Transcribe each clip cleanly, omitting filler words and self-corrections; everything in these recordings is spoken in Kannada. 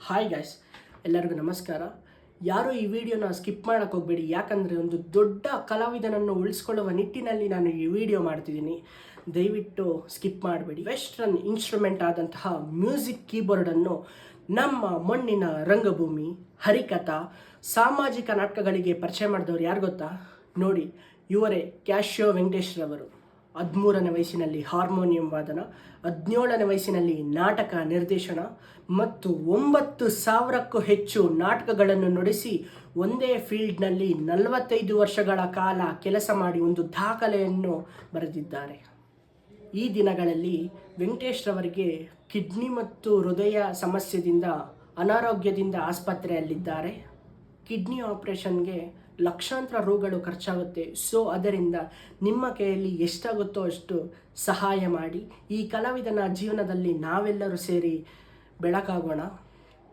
ಹಾಯ್ ಗೈಸ್, ಎಲ್ಲರಿಗೂ ನಮಸ್ಕಾರ. ಯಾರು ಈ ವಿಡಿಯೋನ ಸ್ಕಿಪ್ ಮಾಡೋಕ್ಕೆ ಹೋಗಬೇಡಿ, ಯಾಕಂದರೆ ಒಂದು ದೊಡ್ಡ ಕಲಾವಿದನನ್ನು ಉಳಿಸ್ಕೊಳ್ಳುವ ನಿಟ್ಟಿನಲ್ಲಿ ನಾನು ಈ ವಿಡಿಯೋ ಮಾಡ್ತಿದ್ದೀನಿ. ದಯವಿಟ್ಟು ಸ್ಕಿಪ್ ಮಾಡಬೇಡಿ. ವೆಸ್ಟರ್ನ್ ಇನ್ಸ್ಟ್ರೂಮೆಂಟ್ ಆದಂತಹ ಮ್ಯೂಸಿಕ್ ಕೀಬೋರ್ಡನ್ನು ನಮ್ಮ ಮಣ್ಣಿನ ರಂಗಭೂಮಿ, ಹರಿಕಥಾ, ಸಾಮಾಜಿಕ ನಾಟಕಗಳಿಗೆ ಪರಿಚಯ ಮಾಡಿದವರು ಯಾರು ಗೊತ್ತಾ? ನೋಡಿ, ಇವರೇ ಕ್ಯಾಶಿಯೋ ವೆಂಕಟೇಶ್ರವರು. 13ನೇ ವಯಸ್ಸಿನಲ್ಲಿ ಹಾರ್ಮೋನಿಯಂ ವಾದನ, 17ನೇ ವಯಸ್ಸಿನಲ್ಲಿ ನಾಟಕ ನಿರ್ದೇಶನ ಮತ್ತು 9,000ಕ್ಕೂ ಹೆಚ್ಚು ನಾಟಕಗಳನ್ನು ನುಡಿಸಿ ಒಂದೇ ಫೀಲ್ಡ್ನಲ್ಲಿ 45 ವರ್ಷಗಳ ಕಾಲ ಕೆಲಸ ಮಾಡಿ ಒಂದು ದಾಖಲೆಯನ್ನು ಬರೆದಿದ್ದಾರೆ. ಈ ದಿನಗಳಲ್ಲಿ ವೆಂಕಟೇಶ್ರವರಿಗೆ ಕಿಡ್ನಿ ಮತ್ತು ಹೃದಯ ಸಮಸ್ಯೆಯಿಂದ ಅನಾರೋಗ್ಯದಿಂದ ಆಸ್ಪತ್ರೆಯಲ್ಲಿದ್ದಾರೆ. ಕಿಡ್ನಿ ಆಪರೇಷನ್ಗೆ ಲಕ್ಷಾಂತರ ರೂಗಳು ಖರ್ಚಾಗುತ್ತೆ. ಸೊ ಅದರಿಂದ ನಿಮ್ಮ ಕೈಯಲ್ಲಿ ಎಷ್ಟಾಗುತ್ತೋ ಅಷ್ಟು ಸಹಾಯ ಮಾಡಿ. ಈ ಕಲಾವಿದನ ಜೀವನದಲ್ಲಿ ನಾವೆಲ್ಲರೂ ಸೇರಿ ಬೆಳಕಾಗೋಣ.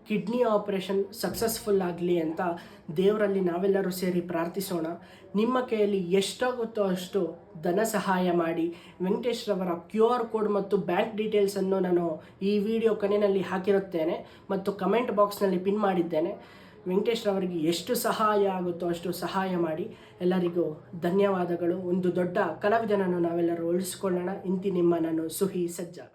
ಕಿಡ್ನಿ ಆಪರೇಷನ್ ಸಕ್ಸಸ್ಫುಲ್ ಆಗಲಿ ಅಂತ ದೇವರಲ್ಲಿ ನಾವೆಲ್ಲರೂ ಸೇರಿ ಪ್ರಾರ್ಥಿಸೋಣ. ನಿಮ್ಮ ಕೈಯಲ್ಲಿ ಎಷ್ಟಾಗುತ್ತೋ ಅಷ್ಟು ಧನ ಸಹಾಯ ಮಾಡಿ. ವೆಂಕಟೇಶ್ರವರ QR ಕೋಡ್ ಮತ್ತು ಬ್ಯಾಂಕ್ ಡೀಟೇಲ್ಸನ್ನು ನಾನು ಈ ವಿಡಿಯೋ ಕೊನೆಯಲ್ಲಿ ಹಾಕಿರುತ್ತೇನೆ ಮತ್ತು ಕಮೆಂಟ್ ಬಾಕ್ಸ್ನಲ್ಲಿ ಪಿನ್ ಮಾಡಿದ್ದೇನೆ. ವೆಂಕಟೇಶ್ರವರಿಗೆ ಎಷ್ಟು ಸಹಾಯ ಆಗುತ್ತೋ ಅಷ್ಟು ಸಹಾಯ ಮಾಡಿ. ಎಲ್ಲರಿಗೂ ಧನ್ಯವಾದಗಳು. ಒಂದು ದೊಡ್ಡ ಕಲಾವಿದನನ್ನು ನಾವೆಲ್ಲರೂ ಉಳಿಸ್ಕೊಳ್ಳೋಣ. ಇಂತಿ ನಿಮ್ಮ ನಾನು ಸುಹಿ ಸಜ್ಜಾ.